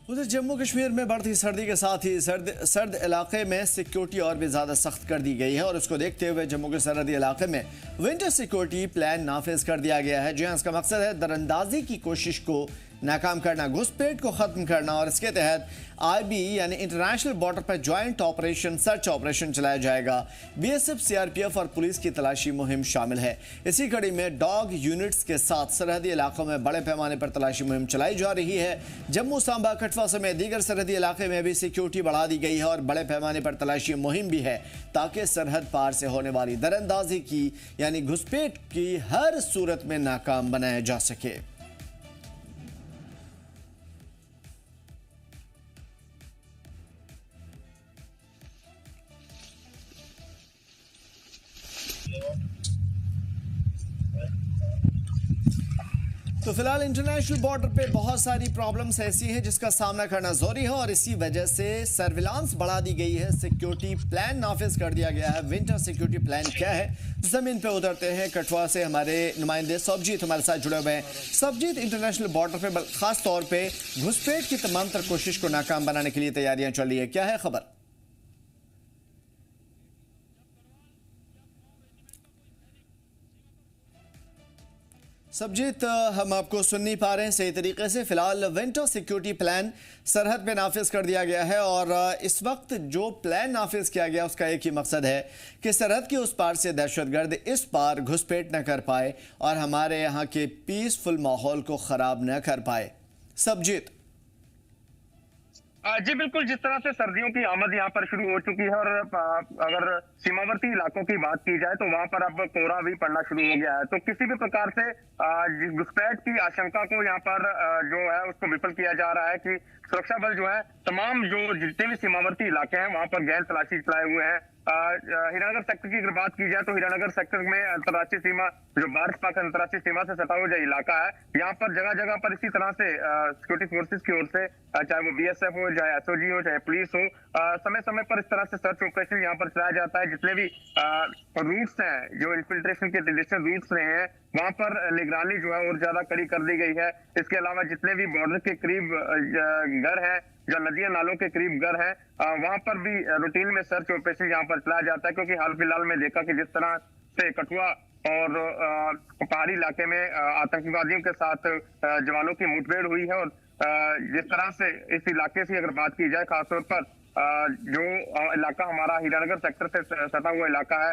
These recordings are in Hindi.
उधर जम्मू कश्मीर में बढ़ती सर्दी के साथ ही सर्द इलाके में सिक्योरिटी और भी ज़्यादा सख्त कर दी गई है और उसको देखते हुए जम्मू के सरहदी इलाके में विंटर सिक्योरिटी प्लान नाफिज कर दिया गया है। जी हाँ, इसका मकसद है दरअंदाजी की कोशिश को नाकाम करना, घुसपैठ को ख़त्म करना और इसके तहत IB यानी इंटरनेशनल बॉर्डर पर ज्वाइंट ऑपरेशन सर्च ऑपरेशन चलाया जाएगा। BSF, CRPF और पुलिस की तलाशी मुहिम शामिल है। इसी कड़ी में डॉग यूनिट्स के साथ सरहदी इलाकों में बड़े पैमाने पर तलाशी मुहिम चलाई जा रही है। जम्मू, सांबा, कठुआ समेत दीगर सरहदी इलाके में भी सिक्योरिटी बढ़ा दी गई है और बड़े पैमाने पर तलाशी मुहिम भी है ताकि सरहद पार से होने वाली दरअंदाजी की यानी घुसपैठ की हर सूरत में नाकाम बनाया जा सके। तो फिलहाल इंटरनेशनल बॉर्डर पे बहुत सारी प्रॉब्लम्स ऐसी हैं जिसका सामना करना जरूरी है और इसी वजह से सर्विलांस बढ़ा दी गई है। सिक्योरिटी प्लान नाफिज कर दिया गया है। विंटर सिक्योरिटी प्लान क्या है, जमीन पे उतरते हैं। कठुआ से हमारे नुमाइंदे सबजीत हमारे साथ जुड़े हुए हैं। सबजीत, इंटरनेशनल बॉर्डर पे खास तौर पे घुसपैठ की तमाम तर कोशिश को नाकाम बनाने के लिए तैयारियां चल रही है, क्या है खबर? सबजीत, हम आपको सुन नहीं पा रहे हैं सही तरीके से। फिलहाल विंटर सिक्योरिटी प्लान सरहद पे नाफिज कर दिया गया है और इस वक्त जो प्लान नाफिज किया गया उसका एक ही मकसद है कि सरहद के उस पार से दहशतगर्द इस पार घुसपैठ न कर पाए और हमारे यहाँ के पीसफुल माहौल को खराब न कर पाए। सबजीत जी बिल्कुल, जिस तरह से सर्दियों की आमद यहाँ पर शुरू हो चुकी है और अगर सीमावर्ती इलाकों की बात की जाए तो वहां पर अब कोहरा भी पड़ना शुरू हो गया है, तो किसी भी प्रकार से घुसपैठ की आशंका को यहाँ पर जो है उसको विफल किया जा रहा है कि सुरक्षा बल जो है तमाम जो जितने भी सीमावर्ती इलाके हैं वहां पर गहन तलाशी चलाए हुए हैं। हीरानगर सेक्टर की अगर बात की जाए तो हीरानगर सेक्टर में अंतर्राष्ट्रीय सीमा जो भारत पाक अंतर्राष्ट्रीय सीमा से सटा हुआ जो इलाका है, यहाँ पर जगह जगह पर इसी तरह से सिक्योरिटी फोर्सेस की ओर से चाहे वो BSF हो, चाहे SOG हो, चाहे पुलिस हो, समय समय पर इस तरह से सर्च ऑपरेशन यहाँ पर चलाया जाता है। जितने भी रूट्स हैं जो इन्फिल्ट्रेशन के ट्रेडिशनल रूट्स रहे हैं वहां पर निगरानी जो है और ज्यादा कड़ी कर दी गई है। इसके अलावा जितने भी बॉर्डर के करीब घर हैं, जो नदियां नालों के करीब घर हैं, वहां पर भी रूटीन में सर्च ऑपरेशन यहाँ पर चलाया जाता है, क्योंकि हाल फिलहाल में देखा कि जिस तरह से कठुआ और पहाड़ी इलाके में आतंकवादियों के साथ जवानों की मुठभेड़ हुई है और जिस तरह से इस इलाके से अगर बात की जाए खासतौर पर जो इलाका हमारा हीरानगर सेक्टर से सटा हुआ इलाका है,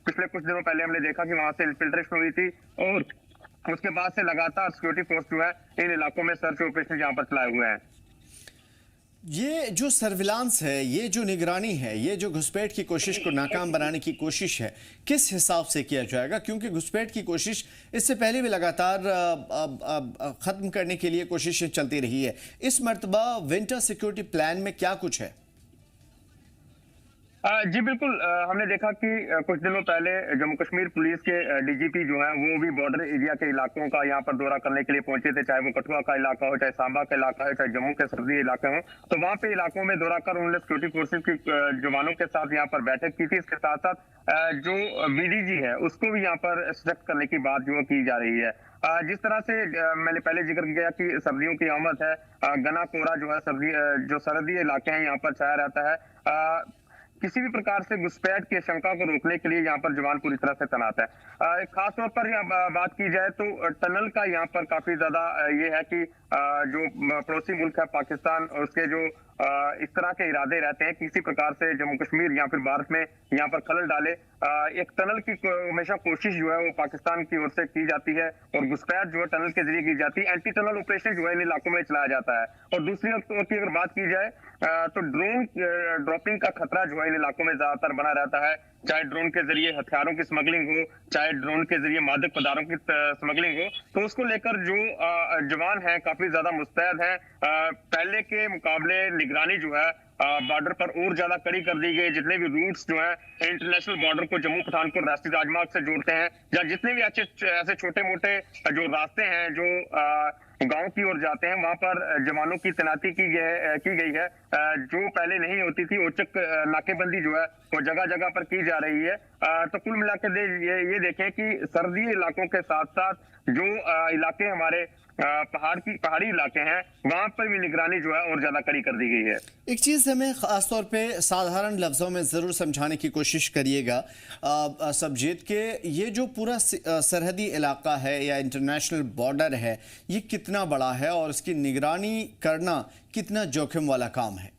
पिछले कुछ दिनों पहले हमने देखा कि वहां से इन्फिल्ट्रेशन हुई थी और उसके बाद से लगातार सिक्योरिटी फोर्स जो है इन इलाकों में सर्च ऑपरेशन यहाँ पर चलाए हुए हैं। ये जो सर्विलांस है, ये जो निगरानी है, ये जो घुसपैठ की कोशिश को नाकाम बनाने की कोशिश है, किस हिसाब से किया जाएगा? क्योंकि घुसपैठ की कोशिश इससे पहले भी लगातार ख़त्म करने के लिए कोशिशें चलती रही है। इस मर्तबा विंटर सिक्योरिटी प्लान में क्या कुछ है? जी बिल्कुल, हमने देखा कि कुछ दिनों पहले जम्मू कश्मीर पुलिस के DGP जो है वो भी बॉर्डर एरिया के इलाकों का यहाँ पर दौरा करने के लिए पहुंचे थे, चाहे वो कठुआ का इलाका हो, चाहे सांबा का इलाका हो, चाहे जम्मू के सरहदी इलाके हो। तो वहां पे इलाकों में दौरा कर उन्होंने सिक्योरिटी फोर्सेज के जवानों के साथ यहाँ पर बैठक की थी। इसके साथ साथ जो BDG है उसको भी यहाँ पर सशक्त करने की बात जो की जा रही है। जिस तरह से मैंने पहले जिक्र किया कि सर्दियों की आमद है, घना कोहरा जो है जो सरहदी इलाके हैं यहाँ पर छाया रहता है। किसी भी प्रकार से घुसपैठ की आशंका को रोकने के लिए यहाँ पर जवान पूरी तरह से तैनात है। खास तौर पर यहाँ बात की जाए तो टनल का यहाँ पर काफी ज्यादा ये है कि जो पड़ोसी मुल्क है पाकिस्तान, उसके जो इस तरह के इरादे रहते हैं किसी प्रकार से जम्मू कश्मीर या फिर भारत में यहाँ पर खलल डाले। एक टनल की हमेशा कोशिश जो है वो पाकिस्तान की ओर से की जाती है और घुसपैठ जो है टनल के जरिए की जाती है। एंटी टनल ऑपरेशन जो है इन इलाकों में चलाया जाता है। और दूसरी ओर की अगर बात की जाए तो ड्रोन ड्रॉपिंग का खतरा जो है इन इलाकों में ज्यादातर बना रहता है, चाहे ड्रोन के जरिए हथियारों की स्मगलिंग हो, चाहे ड्रोन के जरिए मादक पदार्थों की स्मगलिंग हो। तो उसको लेकर जो जवान हैं काफी ज्यादा मुस्तैद हैं। पहले के मुकाबले निगरानी जो है बॉर्डर पर और ज्यादा कड़ी कर दी गई। जितने भी रूट्स जो है इंटरनेशनल बॉर्डर को जम्मू पठानकोट राष्ट्रीय राजमार्ग से जोड़ते हैं, या जितने भी ऐसे छोटे मोटे जो रास्ते हैं जो गांव की ओर जाते हैं, वहां पर जवानों की तैनाती की गई है, जो पहले नहीं होती थी। औचक नाकेबंदी जो है वो जगह जगह पर की जा रही है। तो कुल मिलाकर ये देखें कि सर्दी इलाकों के साथ साथ जो इलाके हमारे पहाड़ी इलाके हैं वहां पर भी निगरानी जो है और ज्यादा कड़ी कर दी गई है। एक चीज़ हमें ख़ास तौर पे साधारण लफ्ज़ों में ज़रूर समझाने की कोशिश करिएगा सब्जीत के ये जो पूरा सरहदी इलाका है या इंटरनेशनल बॉर्डर है, ये कितना बड़ा है और इसकी निगरानी करना कितना जोखिम वाला काम है?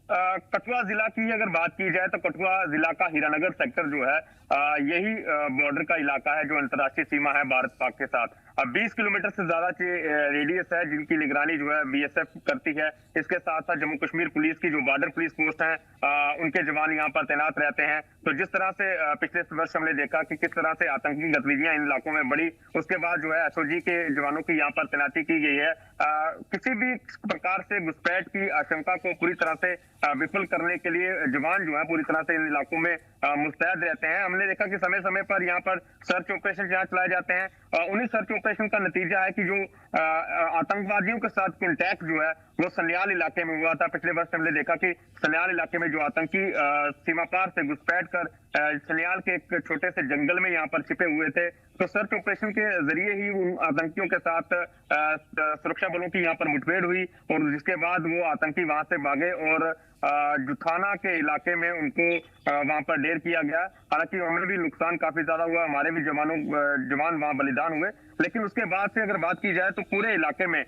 कठुआ जिला की अगर बात की जाए तो कठुआ जिला का हीरानगर सेक्टर जो है यही बॉर्डर का इलाका है जो अंतर्राष्ट्रीय सीमा है भारत पाक के साथ। अब 20 किलोमीटर से ज्यादा रेडियस है जिनकी निगरानी जो है बीएसएफ करती है। इसके साथ साथ जम्मू कश्मीर पुलिस की जो बॉर्डर पुलिस पोस्ट है उनके जवान यहाँ पर तैनात रहते हैं। तो जिस तरह से पिछले वर्ष हमने देखा कि किस तरह से आतंकी गतिविधियां इन इलाकों में बढ़ी, उसके बाद जो है एसओजी के जवानों की यहाँ पर तैनाती की गई है। किसी भी प्रकार से घुसपैठ की आशंका को पूरी तरह से विफल करने के लिए जवान जो है पूरी तरह से इन इलाकों में मुस्तैद रहते हैं। हमने देखा कि समय समय पर यहाँ पर सर्च ऑपरेशन जहाँ चलाए जाते हैं। उन्हीं सर्च ऑपरेशन का नतीजा है कि जो आतंकवादियों के साथ कॉन्टैक्ट जो है वो सन्याल इलाके में हुआ था। पिछले वर्ष हमने देखा कि सन्याल इलाके में जो आतंकी सीमा पार से घुसपैठ कर सन्याल के एक छोटे से जंगल में यहाँ पर छिपे हुए थे। तो सर्च ऑपरेशन के जरिए ही उन आतंकियों के साथ सुरक्षा बलों की यहाँ पर मुठभेड़ हुई और जिसके बाद वो आतंकी वहां से भागे और जुथाना के इलाके में उनको वहां पर ढेर किया गया। हालांकि हमें भी नुकसान काफी ज्यादा हुआ, हमारे भी जवान वहां बलिदान हुए। लेकिन उसके बाद से अगर बात की जाए तो पूरे इलाके में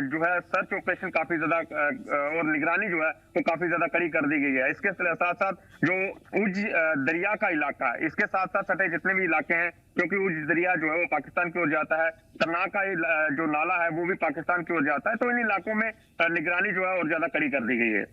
जो है सर्च ऑपरेशन काफी ज्यादा और निगरानी जो है वो काफी ज्यादा कड़ी कर दी गई है। इसके साथ साथ जो उज दरिया का इलाका है, इसके साथ साथ सटे जितने भी इलाके हैं, क्योंकि उज दरिया जो है वो पाकिस्तान की ओर जाता है, तरनाक का जो नाला है वो भी पाकिस्तान की ओर जाता है। तो इन इलाकों में निगरानी जो है और ज्यादा कड़ी कर दी गई है।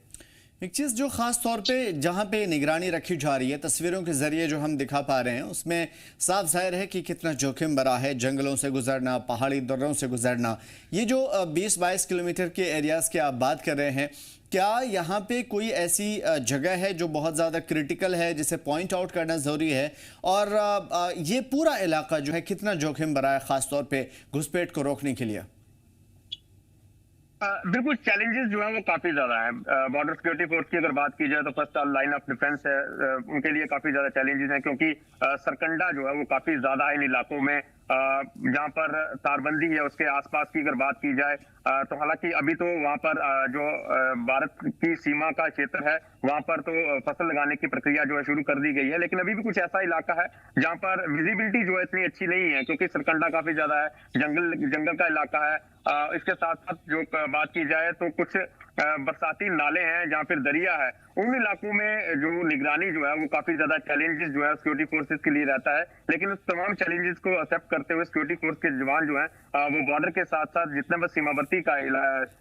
एक चीज़ जो ख़ास तौर पे जहाँ पे निगरानी रखी जा रही है, तस्वीरों के ज़रिए जो हम दिखा पा रहे हैं उसमें साफ ज़ाहिर है कि कितना जोखिम भरा है। जंगलों से गुजरना, पहाड़ी दर्रों से गुजरना, ये जो 20-22 किलोमीटर के एरियाज़ की आप बात कर रहे हैं, क्या यहाँ पे कोई ऐसी जगह है जो बहुत ज़्यादा क्रिटिकल है जिसे पॉइंट आउट करना ज़रूरी है? और ये पूरा इलाका जो है कितना जोखिम भरा है ख़ास तौर पर घुसपैठ को रोकने के लिए? बिल्कुल, चैलेंजेस जो है वो काफी ज्यादा है। बॉर्डर सिक्योरिटी फोर्स की अगर बात की जाए तो फर्स्ट लाइन ऑफ डिफेंस है, उनके लिए काफी ज्यादा चैलेंजेस हैं क्योंकि सरकंडा जो है वो काफी ज्यादा है इन इलाकों में। जहां पर तारबंदी है उसके आसपास की अगर बात की जाए तो हालांकि अभी तो वहां पर जो भारत की सीमा का क्षेत्र है वहां पर तो फसल लगाने की प्रक्रिया जो है शुरू कर दी गई है। लेकिन अभी भी कुछ ऐसा इलाका है जहां पर विजिबिलिटी जो है इतनी अच्छी नहीं है क्योंकि सरकंडा काफी ज्यादा है, जंगल का इलाका है। इसके साथ साथ जो बात की जाए तो कुछ बरसाती नाले हैं जहां फिर दरिया है, उन इलाकों में जो निगरानी जो है वो काफी ज्यादा चैलेंजेस जो है सिक्योरिटी फोर्सेस के लिए रहता है। लेकिन उस तमाम चैलेंजेस को एक्सेप्ट करते हुए सिक्योरिटी फोर्स के जवान जो है वो बॉर्डर के साथ साथ जितने भी सीमावर्ती का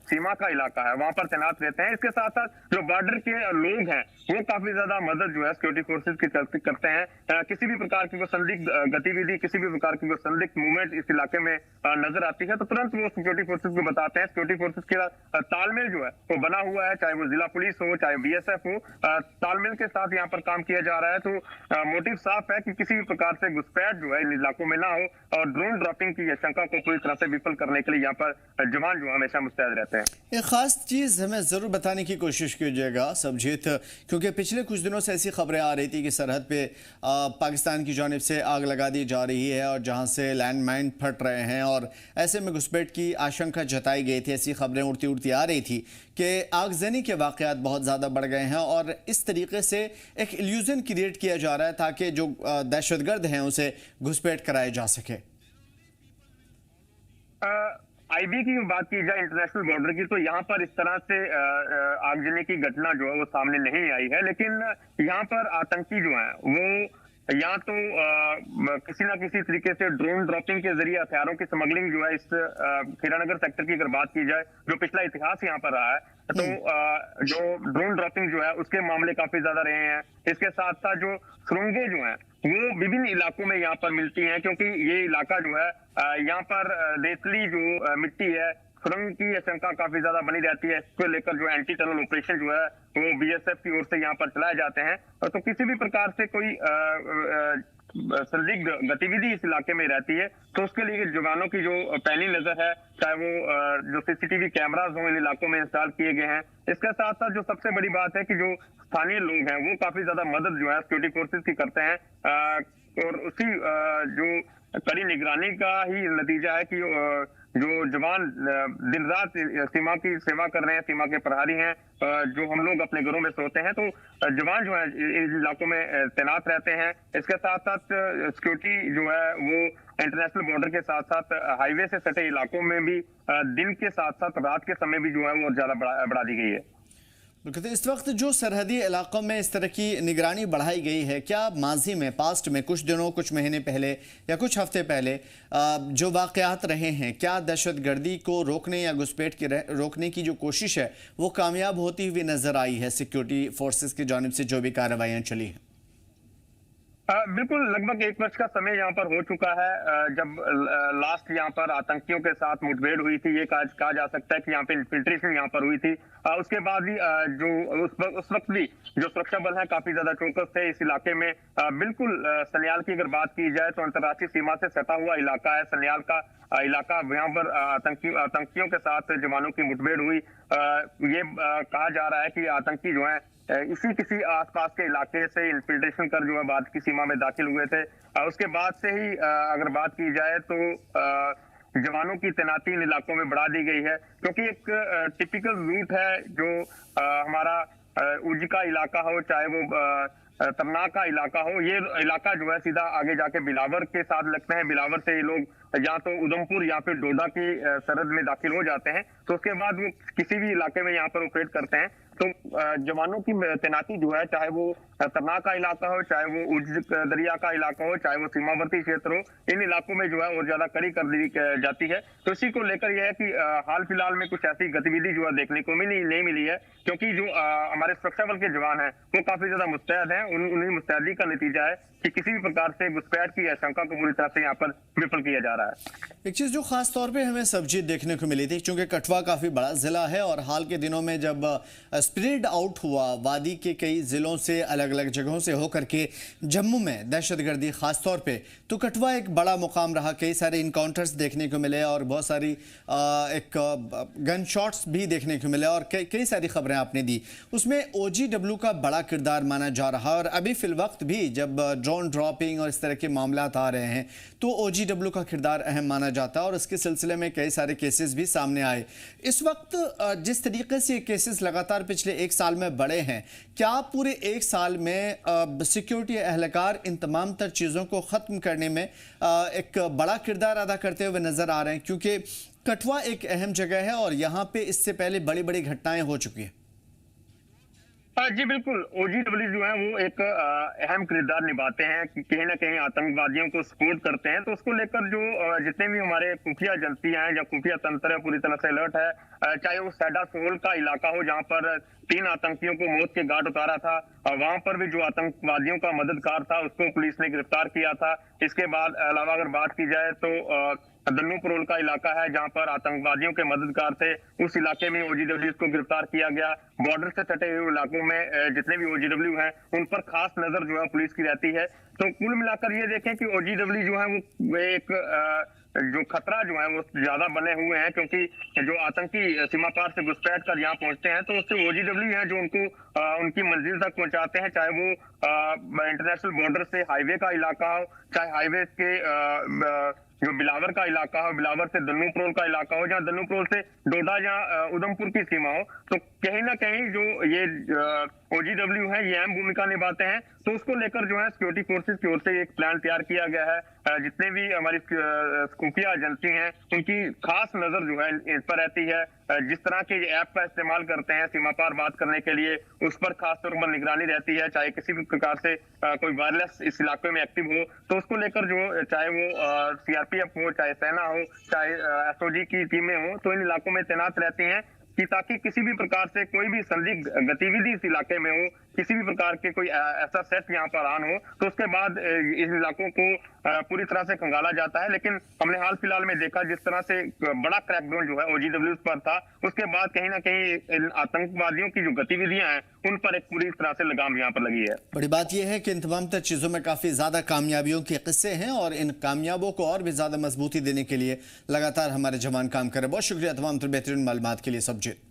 सीमा का इलाका है वहां पर तैनात रहते हैं। इसके साथ साथ जो बॉर्डर के लोग हैं वो काफी ज्यादा मदद जो है सिक्योरिटी फोर्सेज की करते हैं। किसी भी प्रकार की संदिग्ध गतिविधि, किसी भी प्रकार की संदिग्ध मूवमेंट इस इलाके में नजर आती है तो तुरंत वो सिक्योरिटी फोर्सेज को बताते हैं। सिक्योरिटी फोर्सेज के तालमेल जो है वो बना हुआ है, चाहे वो जिला पुलिस हो चाहे बीएसएफ हो, तालमेल के साथ यहाँ पर काम किया जा रहा है। तो मोटिव साफ है कि किसी भी प्रकार से घुसपैठ जो है इन इलाकों में ना हो और ड्रोन ड्रॉपिंग की आशंका को पूरी तरह से विफल करने के लिए यहाँ पर जवान जो हमेशा मुस्तैद रहते हैं। एक खास चीज हमें जरूर बताने की कोशिश कीजिएगा सब्जीत, क्योंकि पिछले कुछ दिनों से ऐसी खबरें आ रही थी कि सरहद पे पाकिस्तान की जानिब से आग लगा दी जा रही है और जहां से लैंड माइन फट रहे हैं और ऐसे में घुसपैठ की आशंका जताई गई थी। ऐसी खबरें उड़ती उड़ती आ रही थी कि आगजनी के वाकयात बहुत ज़्यादा बढ़ गए हैं और इस तरीके से एक इल्यूजन क्रिएट किया जा रहा है ताकि जो दहशतगर्द हैं उसे घुसपैठ कराए जा सके। आईबी की बात की जाए इंटरनेशनल बॉर्डर की तो यहाँ पर इस तरह से आगजनी की घटना जो है वो सामने नहीं आई है। लेकिन यहाँ पर आतंकी जो है वो या तो किसी ना किसी तरीके से ड्रोन ड्रॉपिंग के जरिए हथियारों की स्मगलिंग जो है इस हीरानगर सेक्टर की अगर बात की जाए जो पिछला इतिहास यहाँ पर रहा है तो जो ड्रोन ड्रॉपिंग जो है उसके मामले काफी ज्यादा रहे हैं। इसके साथ साथ जो सुरंगें जो हैं वो विभिन्न इलाकों में यहाँ पर मिलती हैं क्योंकि ये इलाका जो है यहाँ पर रेतली जो मिट्टी है, सुरंग की आशंका काफी ज्यादा बनी रहती है। इसको लेकर जो एंटी टनल ऑपरेशन जो है वो बीएसएफ की ओर से यहाँ पर चलाए जाते हैं। तो किसी भी प्रकार से कोई संदिग्ध गतिविधि इस इलाके में रहती है, तो उसके लिए जवानों की जो पैनी नजर है, चाहे वो जो सीसीटीवी कैमराज हो इन इलाकों में इंस्टॉल किए गए हैं। इसके साथ साथ जो सबसे बड़ी बात है कि जो स्थानीय लोग हैं वो काफी ज्यादा मदद जो है सिक्योरिटी फोर्सेस की करते हैं, और उसी जो कड़ी निगरानी का ही नतीजा है कि जो जवान दिन रात सीमा की सेवा कर रहे हैं, सीमा के प्रहरी हैं, जो हम लोग अपने घरों में सोते हैं, तो जवान जो है इन इलाकों में तैनात रहते हैं। इसके साथ साथ सिक्योरिटी जो है वो इंटरनेशनल बॉर्डर के साथ साथ हाईवे से सटे इलाकों में भी दिन के साथ साथ रात के समय भी जो है वो ज्यादा बढ़ा दी गई है। तो इस वक्त जो सरहदी इलाकों में इस तरह की निगरानी बढ़ाई गई है, क्या माजी में पास्ट में कुछ दिनों कुछ महीने पहले या कुछ हफ्ते पहले जो वाकयात रहे हैं, क्या दहशतगर्दी को रोकने या घुसपैठ की रोकने की जो कोशिश है वो कामयाब होती हुई नजर आई है सिक्योरिटी फोर्सेस की जानिब से जो भी कार्रवाइयाँ चली हैं? बिल्कुल, लगभग 1 वर्ष का समय यहाँ पर हो चुका है जब लास्ट यहाँ पर आतंकियों के साथ मुठभेड़ हुई थी। ये कहा जा सकता है कि यहाँ पे इन्फिल्ट्रेशन यहाँ पर हुई थी। उसके बाद भी जो उस वक्त भी जो सुरक्षा बल है काफी ज्यादा चौकस थे इस इलाके में। बिल्कुल सन्याल की अगर बात की जाए तो अंतर्राष्ट्रीय सीमा से सटा हुआ इलाका है सन्याल का इलाका। यहाँ पर आतंकियों के साथ जवानों की मुठभेड़ हुई। ये कहा जा रहा है कि आतंकी जो है इसी किसी आसपास के इलाके से इन्फिल्ट्रेशन कर जो है भारत की सीमा में दाखिल हुए थे। उसके बाद से ही अगर बात की जाए तो जवानों की तैनाती इन इलाकों में बढ़ा दी गई है, क्योंकि एक टिपिकल रूट है जो हमारा उजी का इलाका हो, चाहे वो तरना का इलाका हो। ये इलाका जो है सीधा आगे जाके बिलावर के साथ लगते हैं। बिलावर से ये लोग या तो उधमपुर या फिर डोडा की सरहद में दाखिल हो जाते हैं, तो उसके बाद वो किसी भी इलाके में यहाँ पर ऑपरेट करते हैं। तो जवानों की तैनाती जो है, चाहे वो तरना का इलाका हो, चाहे वो उज दरिया का इलाका हो, चाहे वो सीमावर्ती क्षेत्र हो, इन इलाकों में जो है और ज्यादा कड़ी कर दी जाती है। तो इसी को लेकर यह है कि हाल फिलहाल में कुछ ऐसी गतिविधि जो है देखने को नहीं मिली है, क्योंकि जो हमारे सुरक्षा बल के जवान हैं वो काफी ज्यादा मुस्तैद हैं। उन्हीं मुस्तैदी का नतीजा है कि किसी भी प्रकार से घुसपैठ की आशंका को पूरी तरह से यहाँ पर विफल किया जा रहा है। एक चीज जो खास तौर पे हमें सब्जी देखने को मिली थी, क्योंकि कठुआ काफी बड़ा जिला है और हाल के दिनों में जब स्प्रेड आउट हुआ वादी के कई जिलों से अलग अलग जगहों से होकर के जम्मू में दहशतगर्दी खास तौर पे, तो कठुआ एक बड़ा मुकाम रहा। कई सारे इनकाउंटर्स देखने को मिले और बहुत सारी एक गन शॉट्स भी देखने को मिले और कई सारी खबरें आपने दी। उसमें OGW का बड़ा किरदार माना जा रहा है और अभी फिलवक्त भी जब ड्रोन ड्रॉपिंग और इस तरह के मामलात आ रहे हैं तो OGW का किरदार अहम माना जाता है और इसके सिलसिले में कई सारे केसेस भी सामने आए। इस वक्त जिस तरीके से केसेस लगातार पिछले 1 साल में बढ़े हैं, क्या पूरे 1 साल में सिक्योरिटी एहलकार इन तमाम तर चीज़ों को ख़त्म करने में एक बड़ा किरदार अदा करते हुए नज़र आ रहे हैं? क्योंकि कठुआ एक अहम जगह है और यहाँ पे इससे पहले बड़ी बड़ी घटनाएं हो चुकी हैं। जी बिल्कुल, OGW जो है वो एक अहम किरदार निभाते हैं कि कहीं ना कहीं आतंकवादियों को सपोर्ट करते हैं। तो उसको लेकर जो जितने भी हमारे खुफिया एजेंसियां हैं या खुफिया तंत्र है पूरी तरह से अलर्ट है। चाहे वो सैडा सोल का इलाका हो जहां पर 3 आतंकियों को मौत के घाट उतारा था, वहां पर भी जो आतंकवादियों का मददगार था उसको पुलिस ने गिरफ्तार किया था। इसके बाद अलावा अगर बात की जाए तो दन्नू परोल का इलाका है जहां पर आतंकवादियों के मददगार थे, उस इलाके में OGW को गिरफ्तार किया गया। बॉर्डर से सटे हुए इलाकों में जितने भी OGW हैं उन पर खास नजर जो है पुलिस की रहती है। तो कुल मिलाकर ये देखें कि OGW जो है वो एक जो खतरा जो है वो ज्यादा बने हुए हैं, क्योंकि जो आतंकी सीमा पार से घुसपैठ कर यहाँ पहुंचते हैं तो उससे OGW है जो उनको उनकी मंजिल तक पहुंचाते हैं। चाहे वो इंटरनेशनल बॉर्डर से हाईवे का इलाका हो, चाहे हाईवे के जो बिलावर का इलाका हो, बिलावर से दन्नू परोल का इलाका हो, जहाँ दन्नू परोल से डोडा या उधमपुर की सीमा हो, तो कहीं ना कहीं जो ये OGW है ये अहम भूमिका निभाते हैं। तो उसको लेकर जो है सिक्योरिटी फोर्सेस की ओर से एक प्लान तैयार किया गया है। जितने भी हमारी खुफिया एजेंसी हैं उनकी खास नजर जो है इस पर रहती है। जिस तरह के ऐप का इस्तेमाल करते हैं सीमा पार बात करने के लिए, उस पर खास तौर पर निगरानी रहती है। चाहे किसी भी प्रकार से कोई वायरलेस इस इलाके में एक्टिव हो तो उसको लेकर जो चाहे वो CRPF हो, चाहे सेना हो, चाहे SOG की टीमें हो, तो इन इलाकों में तैनात रहती हैं कि ताकि किसी भी प्रकार से कोई भी संदिग्ध गतिविधि इस इलाके में हो, किसी भी प्रकार के कोई ऐसा सेट यहाँ पर आन हो तो उसके बाद इन इलाकों को पूरी तरह से खंगाला जाता है। लेकिन हमने हाल फिलहाल में देखा जिस तरह से बड़ा क्रैकडाउन जो है OGWs पर था, उसके बाद कहीं ना कहीं इन आतंकवादियों की जो गतिविधियां हैं उन पर एक पूरी तरह से लगाम यहाँ पर लगी है। बड़ी बात यह है कि इन तमाम तर चीज़ों में काफ़ी ज़्यादा कामयाबियों के किस्से हैं और इन कामयाबों को और भी ज़्यादा मजबूती देने के लिए लगातार हमारे जवान काम करें। बहुत शुक्रिया तमाम तर बेहतरीन मालूमात के लिए सबजीत।